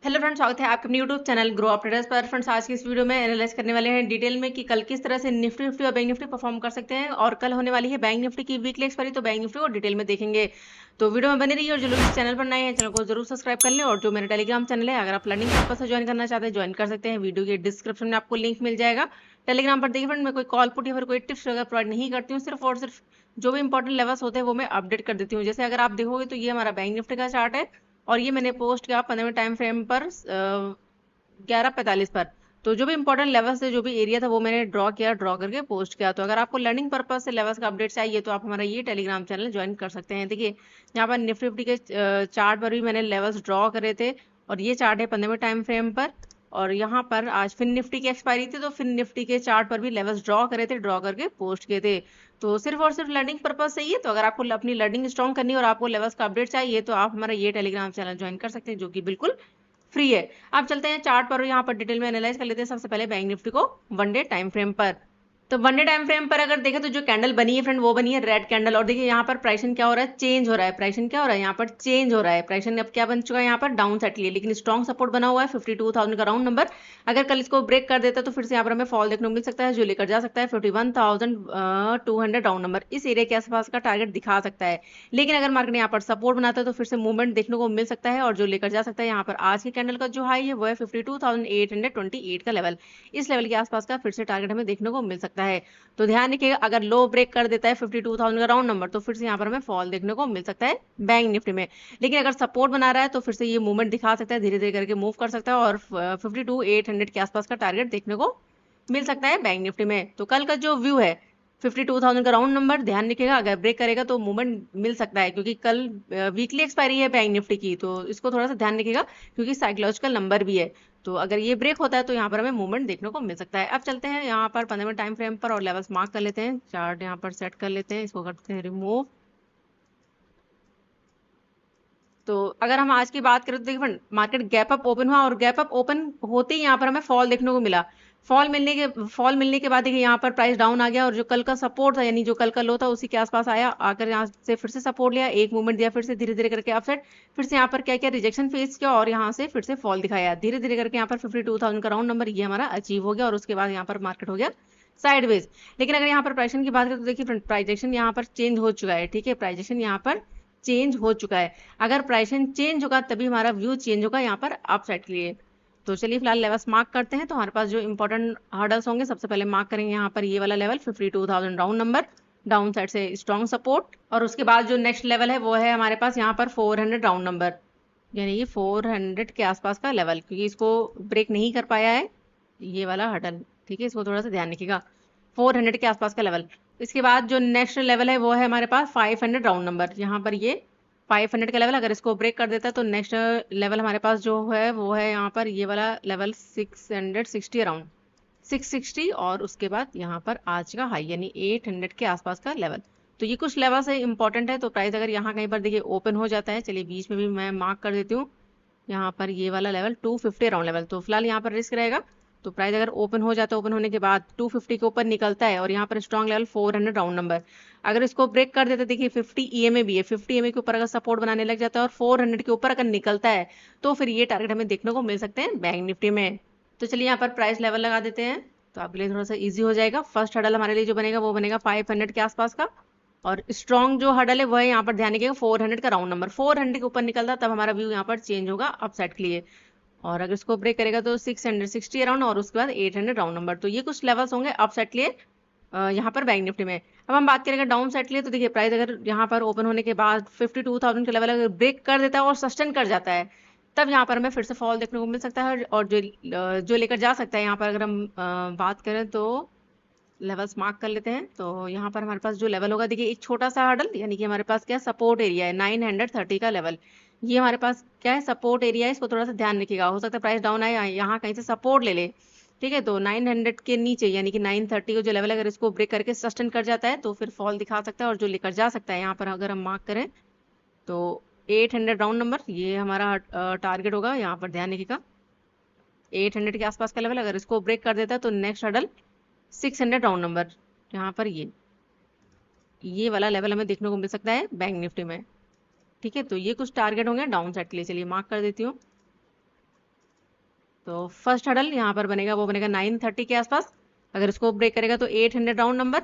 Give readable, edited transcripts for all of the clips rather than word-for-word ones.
Hello friends, स्वागत है आपके अपने YouTube channel grow up traders पर। फ्रेंड्स, आज की इस वीडियो में एनालाइज करने वाले हैं डिटेल में कि कल किस तरह से निफ्टी और बैंक निफ्टी परफॉर्म कर सकते हैं। और कल होने वाली है बैंक निफ्टी की वीकली एक्सपायरी, तो बैंक निफ्टी को डिटेल में देखेंगे। तो वीडियो में बने रहिए और जो लोग इस चैनल पर नए हैं चैनल को जरूर सब्सक्राइब कर लें। और जो मेरा टेलीग्राम चैनल है, अगर आप लर्निंग पर्पस से ज्वाइन करना चाहते हैं ज्वाइन कर सकते हैं। वीडियो के डिस्क्रिप्शन में आपको लिंक मिल जाएगा टेलीग्राम पर। देखिए फ्रेंड, मैं कोई कॉल पुट या फिर कोई टिप्स वगैरह प्रोवाइड नहीं करती हूँ, सिर्फ और सिर्फ जो भी इंपॉर्टेंट लेवल्स होते हैं वो मैं अपडेट कर देती हूँ। जैसे अगर आप देखोगे तो ये हमारा बैंक निफ्टी का चार्ट है और ये मैंने पोस्ट किया 15 टाइम फ्रेम पर 11:45 पर। तो जो भी इंपॉर्टेंट लेवल्स थे, जो भी एरिया था, वो मैंने ड्रॉ करके पोस्ट किया। तो अगर आपको लर्निंग पर्पज से लेवल्स का अपडेट चाहिए तो आप हमारा ये टेलीग्राम चैनल ज्वाइन कर सकते हैं। देखिए यहाँ पर निफ्टी फिफ्टी के चार्ट पर भी मैंने लेवल्स ड्रॉ करे थे और ये चार्ट है 15 टाइम फ्रेम पर। और यहाँ पर आज फिन निफ्टी की एक्सपायरी थी, तो फिन निफ्टी के चार्ट पर भी लेवल्स ड्रॉ करे थे, ड्रॉ करके पोस्ट किए थे। तो सिर्फ और सिर्फ लर्निंग पर्पज से ही है। तो अगर आपको अपनी लर्निंग स्ट्रॉन्ग करनी है और आपको लेवल्स का अपडेट चाहिए तो आप हमारा ये टेलीग्राम चैनल ज्वाइन कर सकते हैं, जो कि बिल्कुल फ्री है। आप चलते हैं चार्ट पर, यहाँ पर डिटेल में एनालाइज कर लेते हैं। सबसे पहले बैंक निफ्टी को वन डे टाइम फ्रेम पर। तो वन डे टाइम फ्रेम पर अगर देखें तो जो कैंडल बनी है फ्रेंड, वो बनी है रेड कैंडल। और देखिए यहाँ पर प्राइसन क्या हो रहा है, चेंज हो रहा है। प्राइसन क्या हो रहा है, यहाँ पर चेंज हो रहा है। प्राइसन अब क्या बन चुका है, यहाँ पर डाउन साइड लिए, लेकिन स्ट्रॉन्ग सपोर्ट बना हुआ है 52,000 का राउंड नंबर। अगर कल इसको ब्रेक कर देता है तो फिर से यहाँ पर हमें फॉल देखने को मिल सकता है, जो लेकर जा सकता है 51,200 राउंड नंबर। इस एरिया के आसपास का टारगेट दिखा सकता है। लेकिन अगर मार्केट यहाँ पर सपोर्ट बनाता है तो फिर से मूवमेंट देखने को मिल सकता है और जो लेकर जा सकता है यहाँ पर आज के कैंडल का जो हाई है वो है 52,828 का लेवल। इस लेवल के आसपास का फिर से टारगेट हमें देखने को मिल सकता है। तो ध्यान रखिएगा, अगर लो ब्रेक कर देता है 52,000 का राउंड नंबर तो फिर से यहाँ पर हमें फॉल देखने को मिल सकता है बैंक निफ्टी में। लेकिन अगर सपोर्ट बना रहा है तो फिर से ये मूवमेंट दिखा सकता है, धीरे धीरे करके मूव कर सकता है और 52,800 के आसपास का टारगेट देखने को मिल सकता है बैंक निफ्टी में। तो कल का जो व्यू है 52,000 का राउंड नंबर ध्यान रखिएगा, अगर ब्रेक करेगा तो मूवमेंट मिल सकता है, क्योंकि कल वीकली एक्सपायरी है बैंक निफ्टी की, तो इसको थोड़ा सा ध्यान रखिएगा क्योंकि साइकोलॉजिकल नंबर भी है। तो अगर ये ब्रेक होता है तो यहाँ पर हमें मूवमेंट देखने को मिल सकता है। अब चलते हैं यहाँ पर 15 टाइम फ्रेम पर और लेवल्स मार्क कर लेते हैं। चार्ट यहाँ पर सेट कर लेते हैं, इसको करते हैं रिमूव। तो अगर हम आज की बात करें तो देखिए मार्केट गैप अप ओपन हुआ और गैप अप ओपन होते ही यहाँ पर हमें फॉल देखने को मिला। फॉल मिलने के बाद देखिए यहाँ पर प्राइस डाउन आ गया और जो कल का सपोर्ट था, यानी जो कल का लो था, उसी के आसपास आया, आकर यहाँ से फिर से सपोर्ट लिया, एक मूवमेंट दिया, फिर से धीरे धीरे करके अपसाइड, फिर से यहाँ पर क्या किया, रिजेक्शन फेस किया और यहाँ से फिर से फॉल दिखाया। धीरे धीरे करके यहाँ पर 52,000 का राउंड नंबर ये हमारा अचीव हो गया और उसके बाद यहाँ पर मार्केट हो गया साइडवेज। लेकिन अगर यहाँ पर प्राइजेशन की बात करें तो देखिए प्राइजेशन यहाँ पर चेंज हो चुका है। ठीक है, प्राइजेशन यहाँ पर चेंज हो चुका है। अगर प्राइसेशन चेंज होगा तभी हमारा व्यू चेंज होगा यहाँ पर अपसाइड के लिए। तो चलिए फिलहाल लेवल्स मार्क करते हैं। तो हमारे पास जो इंपॉर्टेंट हर्डल्स होंगे, सबसे पहले मार्क करेंगे यहाँ पर ये वाला level 52,000 round number, down side से स्ट्रॉन्ग सपोर्ट। और उसके बाद जो नेक्स्ट लेवल है वो है हमारे पास यहाँ पर 400 राउंड नंबर, यानी ये 400 के आसपास का लेवल, क्योंकि इसको ब्रेक नहीं कर पाया है ये वाला हर्डल। ठीक है, इसको थोड़ा सा ध्यान रखिएगा, 400 के आसपास का लेवल। इसके बाद जो नेक्स्ट लेवल है वो है हमारे पास 500 राउंड नंबर। यहाँ पर ये 500 का लेवल अगर इसको ब्रेक कर देता है तो नेक्स्ट लेवल हमारे पास जो है वो है यहाँ पर ये वाला लेवल 660 अराउंड 660। और उसके बाद यहाँ पर आज का हाई यानी 800 के आसपास का लेवल। तो ये कुछ लेवल से इंपॉर्टेंट है। तो प्राइस अगर यहाँ कहीं पर देखिए ओपन हो जाता है, चलिए बीच में भी मैं मार्क कर देती हूँ यहाँ पर ये वाला लेवल 250 राउंड लेवल, तो फिलहाल यहाँ पर रिस्क रहेगा। तो प्राइस अगर ओपन हो जाता है, ओपन होने के बाद 250 के ऊपर निकलता है और यहाँ पर स्ट्रॉन्ग लेवल 400 राउंड नंबर, अगर इसको ब्रेक कर देते, देखिए 50 ईएमए भी है, 50 ईएमए के ऊपर अगर सपोर्ट बनाने लग जाता है और 400 के ऊपर अगर निकलता है तो फिर ये टारगेट हमें देखने को मिल सकते हैं बैंक निफ्टी में। तो चलिए यहाँ पर प्राइस लेवल लगा देते हैं, तो आपके लिए थोड़ा सा ईजी हो जाएगा। फर्स्ट हडल हमारे लिए जो बनेगा वो बनेगा 500 के आसपास का, और स्ट्रॉन्ग जो हडल है वो है यहाँ पर ध्यान रखिएगा 400 का राउंड नंबर। 400 के ऊपर निकलता तब हमारा व्यू यहाँ पर चेंज होगा अपसाइड के लिए। और अगर इसको ब्रेक करेगा तो 660 अराउंड और उसके बाद 800 राउंड नंबर। तो ये कुछ लेवल्स होंगे अपसाइड के लिए यहाँ पर बैंक निफ्टी में। अब हम बात करेंगे डाउन साइड के लिए, तो देखिए प्राइस अगर यहाँ पर ओपन होने के बाद 52,000 का लेवल अगर ब्रेक कर देता है और सस्टेन कर जाता है तब यहाँ पर हमें फिर से फॉल देखने को मिल सकता है। और जो लेकर जा सकता है यहाँ पर अगर हम बात करें तो लेवल्स मार्क कर लेते हैं। तो यहाँ पर हमारे पास जो लेवल होगा, देखिए एक छोटा सा हर्डल, यानी कि हमारे पास क्या सपोर्ट एरिया है 930 का लेवल, ये हमारे पास क्या है सपोर्ट एरिया है। इसको थोड़ा सा ध्यान रखिएगा, हो सकता है प्राइस डाउन आए यहाँ कहीं से सपोर्ट ले ले। ठीक है, तो 900 के नीचे यानी कि 930 का जो लेवल है अगर इसको ब्रेक करके सस्टेन कर जाता है तो फिर फॉल दिखा सकता है और जो लेकर जा सकता है यहाँ पर अगर हम मार्क करें तो 800 राउंड नंबर ये हमारा टारगेट होगा। यहाँ पर ध्यान रखिएगा 800 के आसपास का लेवल अगर इसको ब्रेक कर देता है तो नेक्स्ट हडल 600 राउंड नंबर, यहाँ पर ये वाला लेवल हमें देखने को मिल सकता है बैंक निफ्टी में। ठीक है, तो ये कुछ टारगेट होंगे डाउन साइड के लिए, चलिए मार्क कर देती हूँ। तो फर्स्ट हडल यहाँ पर बनेगा, वो बनेगा 930 के आसपास। अगर इसको ब्रेक करेगा तो 800 राउंड नंबर,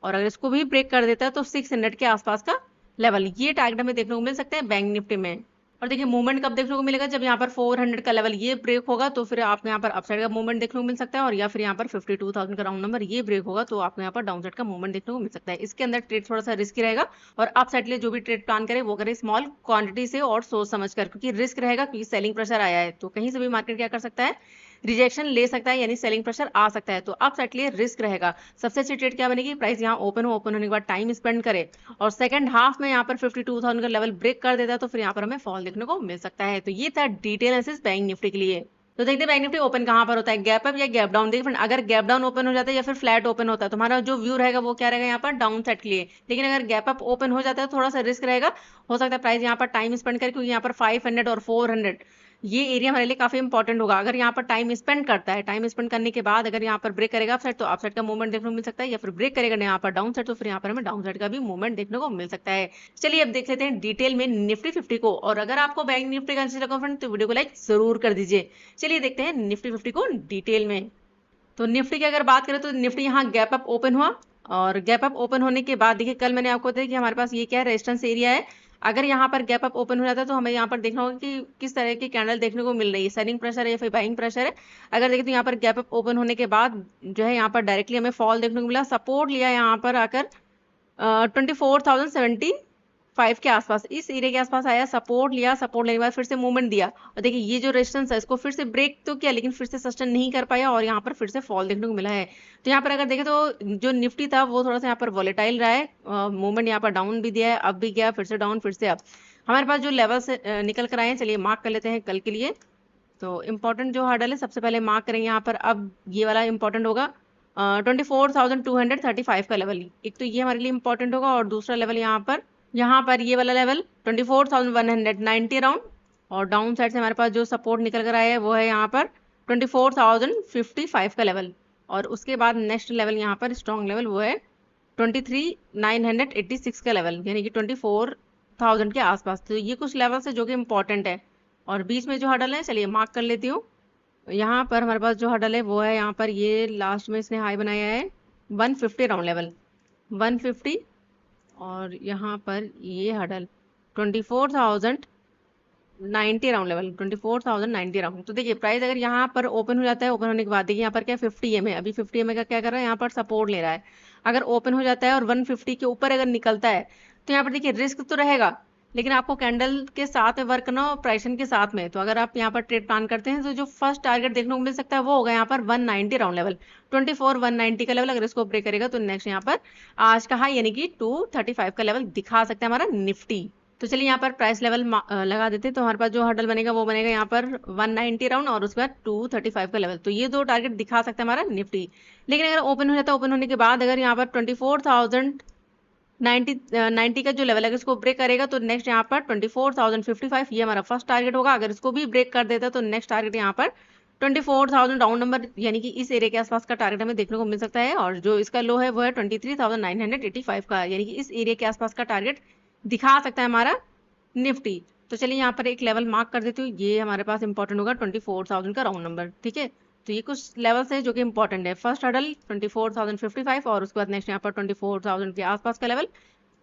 और अगर इसको भी ब्रेक कर देता है तो 600 के आसपास का लेवल, ये टारगेट हमें देखने को मिल सकते हैं बैंक निफ्टी में। और देखिए मूवमेंट कब देखने को मिलेगा, जब यहाँ पर 400 का लेवल ये ब्रेक होगा तो फिर आपको यहाँ पर अपसाइड का मूवमेंट देखने को मिल सकता है, और या फिर यहाँ पर 52,000 का राउंड नंबर ये ब्रेक होगा तो आपको यहाँ पर डाउनसाइड का मूवमेंट देखने को मिल सकता है। इसके अंदर ट्रेड थोड़ा सा रिस्की रहेगा, और अपसाइड के लिए जो भी ट्रेड प्लान करे वो करे स्मॉल क्वांटिटी से और सोच समझ कर, क्योंकि रिस्क रहेगा, क्योंकि सेलिंग प्रेशर आया है तो कहीं से भी मार्केट क्या कर सकता है, रिजेक्शन ले सकता है, यानी सेलिंग प्रेशर आ सकता है, तो अपसाइड के लिए रिस्क रहेगा। सबसे अच्छी ट्रेड क्या बनेगी, प्राइस यहाँ ओपन हो, ओपन होने के बाद टाइम स्पेंड करे और सेकंड हाफ में यहाँ पर 52,000 का लेवल ब्रेक कर देता है तो फिर यहाँ पर हमें फॉल देखने को मिल सकता है। तो ये था डिटेल एनालिसिस बैंक निफ्टी के लिए। तो देखते हैं बैंक निफ्टी ओपन कहाँ पर होता है, गैप अप या गैप डाउन। देखिए फ्रेंड, अगर गैप डाउन ओपन हो जाता है या फिर फ्लैट ओपन होता है तो हमारा जो व्यू रहेगा वो क्या रहेगा यहाँ पर डाउन साइड के लिए। लेकिन अगर गैप अप ओपन हो जाता है तो थोड़ा सा रिस्क रहेगा, हो सकता है प्राइस यहाँ पर टाइम स्पेंड करे, क्योंकि यहाँ पर 500 और 400 ये एरिया हमारे लिए काफी इंपॉर्टेंट होगा। अगर यहाँ पर टाइम स्पेंड करता है, टाइम स्पेंड करने के बाद अगर यहाँ पर ब्रेक करेगा अपसाइड तो अपसाइड का मूवमेंट देखने को मिल सकता है, या फिर ब्रेक करेगा यहाँ पर डाउन साइड तो फिर यहाँ पर हमें डाउन साइड का भी मूवमेंट देखने को मिल सकता है। चलिए अब देख लेते हैं डिटेल में निफ्टी 50 को, और अगर आपको बैंक निफ्टी का अच्छी लगा फ्रेंड तो वीडियो को लाइक जरूर कर दीजिए। चलिए देखते हैं निफ्टी 50 को डिटेल में। तो निफ्टी की अगर बात करें तो निफ्टी यहाँ गैप अप ओपन हुआ, और गैप अप ओपन होने के बाद देखिए कल मैंने आपको बताया कि हमारे पास ये क्या है, रेजिस्टेंस एरिया है। अगर यहाँ पर गैप अप ओपन हो जाता है तो हमें यहाँ पर देखना होगा कि किस तरह की कैंडल देखने को मिल रही है, सेलिंग प्रेशर है या फिर बाइंग प्रेशर है। अगर देखें तो यहाँ पर गैप अप ओपन होने के बाद जो है यहाँ पर डायरेक्टली हमें फॉल देखने को मिला, सपोर्ट लिया यहाँ पर आकर 24,075 के आसपास, इस एरिया के आसपास आया, सपोर्ट लिया, सपोर्ट लेने के बाद फिर से मूवमेंट दिया, और देखिए ये जो रेजिस्टेंस है इसको फिर से ब्रेक तो किया लेकिन फिर से सस्टेन नहीं कर पाया, और यहाँ पर फिर से फॉल देखने को मिला है। तो यहाँ पर अगर देखें तो जो निफ्टी था वो थोड़ा सा यहाँ पर वॉलेटाइल रहा है, मूवमेंट यहाँ पर डाउन भी दिया है, अब भी गया, फिर से डाउन, फिर से अप। हमारे पास जो लेवल से निकल कर आए हैं, चलिए मार्क कर लेते हैं कल के लिए। तो इम्पोर्टेंट जो हर्डल है सबसे पहले मार्क करेंगे यहाँ पर, अब ये वाला इंपॉर्टेंट होगा 24,235 का लेवल, एक तो ये हमारे लिए इंपॉर्टेंट होगा, और दूसरा लेवल यहाँ पर ये वाला लेवल 24,190 राउंड, और डाउन साइड से हमारे पास जो सपोर्ट निकल कर आया है वो है यहाँ पर 24,055 का लेवल, और उसके बाद नेक्स्ट लेवल यहाँ पर स्ट्रॉन्ग लेवल वो है 23,986 का लेवल, यानी कि 24,000 के आसपास। तो ये कुछ लेवल्स है जो कि इंपॉर्टेंट है, और बीच में जो हर्डल है चलिए मार्क कर लेती हूँ। यहाँ पर हमारे पास जो हर्डल है वो है यहाँ पर ये लास्ट में इसने हाई बनाया है 150 राउंड लेवल 150, और यहाँ पर ये हर्डल 24,090 राउंड लेवल 24,090 राउंड। तो देखिए प्राइस अगर यहाँ पर ओपन हो जाता है, ओपन होने के बाद देखिए यहाँ पर क्या 50 EM है, अभी 50 EM का क्या कर रहा है, यहाँ पर सपोर्ट ले रहा है। अगर ओपन हो जाता है और 150 के ऊपर अगर निकलता है तो यहाँ पर देखिए रिस्क तो रहेगा, लेकिन आपको कैंडल के साथ में वर्क करना और प्राइसन के साथ में। तो अगर आप यहाँ पर ट्रेड प्लान करते हैं तो जो फर्स्ट टारगेट देखने को मिल सकता है वो होगा यहाँ पर 190 राउंड लेवल 24,190 का लेवल। अगर इसको ब्रेक करेगा तो नेक्स्ट यहाँ पर आज का हाई यानी कि 235 का लेवल दिखा सकता है हमारा निफ्टी। तो चलिए यहाँ पर प्राइस लेवल लगा देते हैं। तो हमारे पास जो हर्डल बनेगा वो बनेगा यहाँ पर 190 राउंड और उसके बाद 235 का लेवल। तो ये दो टारगेट दिखा सकता है हमारा निफ्टी। लेकिन अगर ओपन हो जाता है, ओपन होने के बाद अगर यहाँ पर 24,090 का जो लेवल है इसको ब्रेक करेगा तो नेक्स्ट यहाँ पर 24,055 ये हमारा फर्स्ट टारगेट होगा। अगर इसको भी ब्रेक कर देता है तो नेक्स्ट टारगेट यहाँ पर 24,000 राउंड नंबर यानी कि इस एरिया के आसपास का टारगेट हमें देखने को मिल सकता है। और जो इसका लो है वो है 23,985 का, यानी कि इस एरिया के आसपास का टारगेट दिखा सकता है हमारा निफ्टी। तो चलिए यहाँ पर एक लेवल मार्क कर देती हूँ, ये हमारे पास इंपॉर्टेंट होगा 24,000 का राउंड नंबर। ठीक है, तो ये कुछ लेवल्स है जो कि इंपॉर्टेंट है। फर्स्ट हर्डल 24,055 और उसके बाद नेक्स्ट यहाँ पर 24,000 के आसपास का लेवल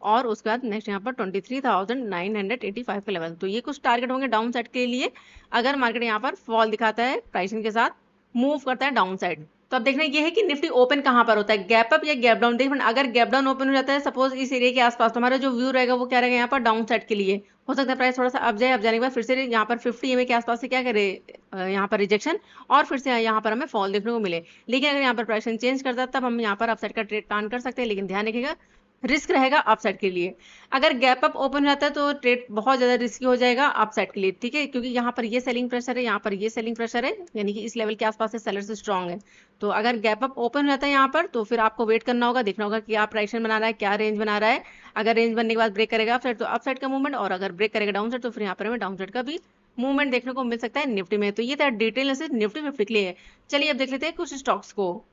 और उसके बाद नेक्स्ट यहाँ पर 23,985 का लेवल। तो ये कुछ टारगेट होंगे डाउन साइड के लिए अगर मार्केट यहाँ पर फॉल दिखाता है, प्राइसिंग के साथ मूव करता है डाउन साइड। तो अब देखना ये है कि निफ्टी ओपन कहाँ पर होता है, गैप अप या गैप डाउन। देखना अगर गैप डाउन ओपन हो जाता है सपोज इस एरिया के आसपास तो हमारा जो व्यू रहेगा वो क्या रहेगा यहाँ पर डाउन साइड के लिए। हो सकता है प्राइस थोड़ा सा अप जाए, अप जाने के बाद फिर से यहाँ पर 50 EMA के आसपास से क्या करे यहाँ पर रिजेक्शन और फिर से यहाँ पर हमें फॉल देखने को मिले। लेकिन अगर यहाँ पर प्राइसिंग चेंज करता है तब हम यहाँ पर अपसाइड का ट्रेड प्लान कर सकते हैं, लेकिन ध्यान रखिएगा रिस्क रहेगा अपसाइड के लिए। अगर गैप अप ओपन हो जाता है तो ट्रेड बहुत ज्यादा रिस्की हो जाएगा अपसाइड के लिए। ठीक है, क्योंकि यहाँ पर ये सेलिंग प्रेशर है, यहाँ पर ये सेलिंग प्रेशर है, यानी कि इस लेवल के आसपास से सेलर से स्ट्रांग है। तो अगर गैप अप ओपन हो जाता है यहाँ पर तो फिर आपको वेट करना होगा, देखना होगा कि आप प्राइस बना रहा है, क्या रेंज बना रहा है। अगर रेंज बनने के बाद ब्रेक करेगा अपसाइड तो अपसाइड का मूवमेंट, और अगर ब्रेक करेगा डाउन साइड तो फिर यहाँ पर हमें डाउन साइड का भी मूवमेंट देखने को मिल सकता है निफ्टी में। तो ये था डिटेल निफ्टी 50 के लिए। चलिए अब देख लेते हैं कुछ स्टॉक्स को।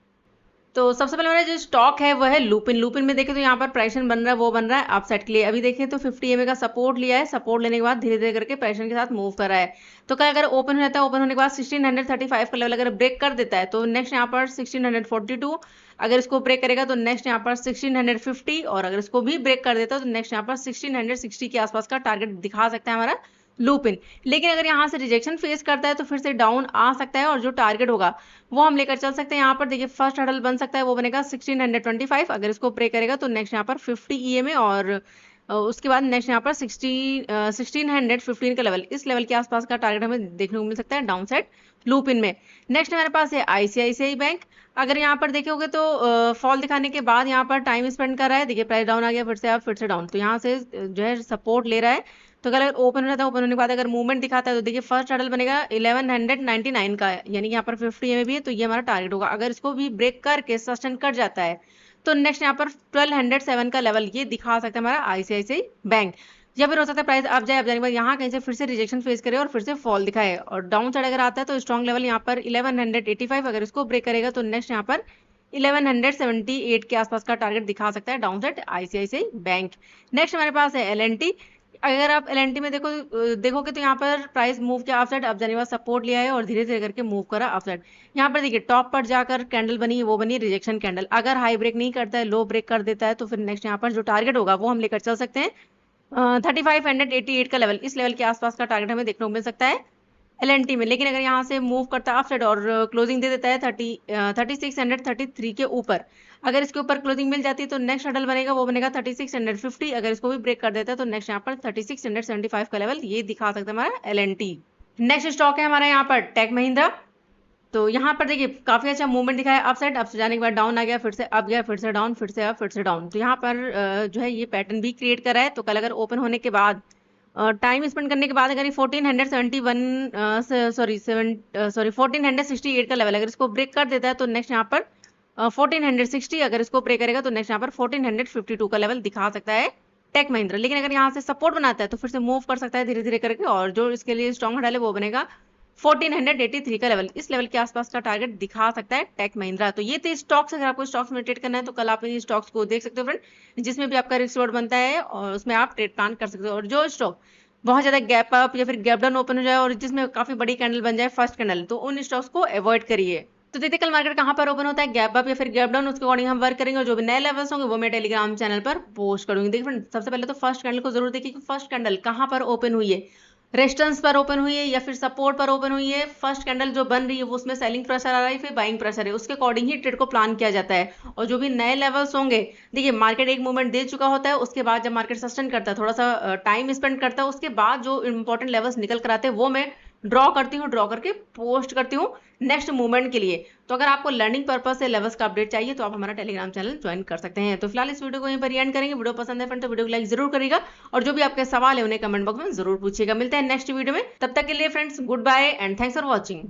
तो सबसे पहले मेरा जो स्टॉक है वो है लुपिन। लुपिन में देखें तो यहाँ पर प्राइसन बन रहा है, वो बन रहा है अपसाइड के लिए। अभी देखें तो 50 EMA का सपोर्ट लिया है, सपोर्ट लेने के बाद धीरे धीरे करके प्राइसन के साथ मूव कर रहा है। तो कल अगर ओपन हो जाता है, ओपन होने के बाद 1635 का लेवल अगर ब्रेक कर देता है तो नेक्स्ट यहाँ पर 1642, अगर इसको ब्रेक करेगा तो नेक्स्ट यहाँ पर 1650, और अगर इसको भी ब्रेक कर देता है तो नेक्स्ट यहाँ पर 1660 के आसपास का टारगेट दिखा सकता है हमारा लूपिन। लेकिन अगर यहाँ से रिजेक्शन फेस करता है तो फिर से डाउन आ सकता है, और जो टारगेट होगा वो हम लेकर चल सकते हैं। यहाँ पर देखिए फर्स्ट हडल बन सकता है, वो बनेगा 1625, अगर इसको ब्रेक करेगा तो नेक्स्ट यहाँ पर 50 EMA, और उसके बाद नेक्स्ट यहाँ पर 1615 का लेवल, इस लेवल के आसपास का टारगेट हमें देखने को मिल सकता है डाउन साइड लूपिन में। नेक्स्ट हमारे पास है ICICI बैंक। अगर यहाँ पर देखोगे तो फॉल दिखाने के बाद यहाँ पर टाइम स्पेंड कर रहा है, देखिए प्राइस डाउन आ गया, फिर से आप फिर से डाउन, तो यहाँ से जो है सपोर्ट ले रहा है। तो अगर ओपन हो जाता है, ओपन होने के बाद अगर मूवमेंट दिखाता है तो देखिए फर्स्ट हडल बनेगा 1199 का, यानी कि यहाँ पर 50 EMA भी है, तो ये हमारा टारगेट होगा। अगर इसको भी ब्रेक करके सस्टेन कर जाता है तो नेक्स्ट यहाँ पर 1207 का लेवल ये दिखा सकता है हमारा ICICI बैंक। या फिर हो सकता है प्राइस अब जाने के बाद यहाँ कहीं से फिर से रिजेक्शन फेस करे और फिर से फॉल दिखाए, और डाउन साइड अगर आता है तो स्ट्रॉन्ग लेवल यहाँ पर 1185, अगर इसको ब्रेक करेगा तो नेक्स्ट यहाँ पर 1178 के आसपास का टारगेट दिखा सकता है down side ICICI bank. Next हमारे पास है LNT। अगर आप LNT में देखोगे तो यहाँ पर प्राइस मूव किया अपसाइड, अब जाने के बाद सपोर्ट लिया है और धीरे धीरे करके मूव करा अपसाइड। यहाँ पर देखिए टॉप पर जाकर कैंडल बनी, वो बनी रिजेक्शन कैंडल। अगर हाई ब्रेक नहीं करता है, लो ब्रेक कर देता है, तो फिर नेक्स्ट यहाँ पर जो टारगेट होगा वो हम लेकर चल सकते हैं 3588 का लेवल, इस लेवल के आसपास का टारगेट हमें देखने को मिल सकता है LNT में। लेकिन अगर यहाँ से मूव करता है अपसाइड और क्लोजिंग दे देता है 3633 के ऊपर, अगर इसके ऊपर क्लोजिंग मिल जाती है तो नेक्स्ट हडल बनेगा, वो बनेगा 3650, अगर इसको भी ब्रेक कर देता है तो नेक्स्ट यहाँ पर 3675 का लेवल ये दिखा सकता है हमारा LNT। नेक्स्ट स्टॉक है हमारा यहाँ पर टेक महिंद्रा। तो यहाँ पर देखिए काफी अच्छा मूवमेंट दिखाया अपसाइड, अप से जाने के बाद डाउन आ गया, फिर से अप गया, फिर से डाउन, फिर से अप, फिर से डाउन। तो यहाँ पर जो है ये पैटर्न भी क्रिएट कर रहा है। तो कल अगर ओपन होने के बाद टाइम स्पेंड करने के बाद अगर ये 1468 का लेवल अगर इसको ब्रेक कर देता है तो नेक्स्ट यहाँ पर 1460, अगर इसको ब्रेक करेगा तो नेक्स्ट यहाँ पर 1452 का लेवल दिखा सकता है टेक महिंद्रा। लेकिन अगर यहाँ से सपोर्ट बनाता है तो फिर से मूव कर सकता है धीरे धीरे करके, और जो इसके लिए स्ट्रॉन्ग हडल है वो बनेगा 1483 का लेवल, इस लेवल के आसपास का टारगेट दिखा सकता है टेक महिंद्रा। तो ये थे स्टॉक्स। अगर आपको स्टॉक्स में ट्रेड करना है तो कल आप इन स्टॉक्स को देख सकते हो फ्रेंड, जिसमें भी आपका रिस्क रिवॉर्ड बनता है और उसमें आप ट्रेड प्लान कर सकते हो। और जो स्टॉक बहुत ज्यादा गैप अप या फिर गैप डाउन ओपन हो जाए और जिसमें काफी बड़ी कैंडल बन जाए फर्स्ट कैंडल, तो उन स्टॉक्स को अवॉइड करिए। तो देखते कल मार्केट कहाँ पर ओपन होता है, गैप अप या फिर गैप डाउन, उसके अकॉर्डिंग हम वर्क करेंगे। और जो भी नए लेवल्स होंगे वो मैं टेलीग्राम चैनल पर पोस्ट करूंगी। देखिए फ्रेंड सबसे पहले तो फर्स्ट कैंडल को जरूर देखिए कि फर्स्ट कैंडल कहाँ पर ओपन हुई है, रेजिस्टेंस पर ओपन हुई है या फिर सपोर्ट पर ओपन हुई है। फर्स्ट कैंडल जो बन रही है वो उसमें सेलिंग प्रेशर आ रहा है फिर बाइंग प्रेशर है, उसके अकॉर्डिंग ही ट्रेड को प्लान किया जाता है। और जो भी नए लेवल्स होंगे, देखिए मार्केट एक मूवमेंट दे चुका होता है, उसके बाद जब मार्केट सस्टेन करता है थोड़ा सा टाइम स्पेंड करता है, उसके बाद जो इंपॉर्टेंट लेवल्स निकल कर आते हैं वो मैं ड्रॉ करती हूँ, ड्रॉ करके पोस्ट करती हूँ नेक्स्ट मूवमेंट के लिए। तो अगर आपको लर्निंग पर्पज से लेवल्स का अपडेट चाहिए तो आप हमारा टेलीग्राम चैनल ज्वाइन कर सकते हैं। तो फिलहाल इस वीडियो को यहीं पर एंड करेंगे। वीडियो पसंद है फ्रेंड तो वीडियो को लाइक जरूर करिएगा, और जो भी आपके सवाल है उन्हें कमेंट बॉक्स में जरूर पूछिएगा। मिलते हैं नेक्स्ट वीडियो में, तब तक के लिए friends goodbye and thanks for watching.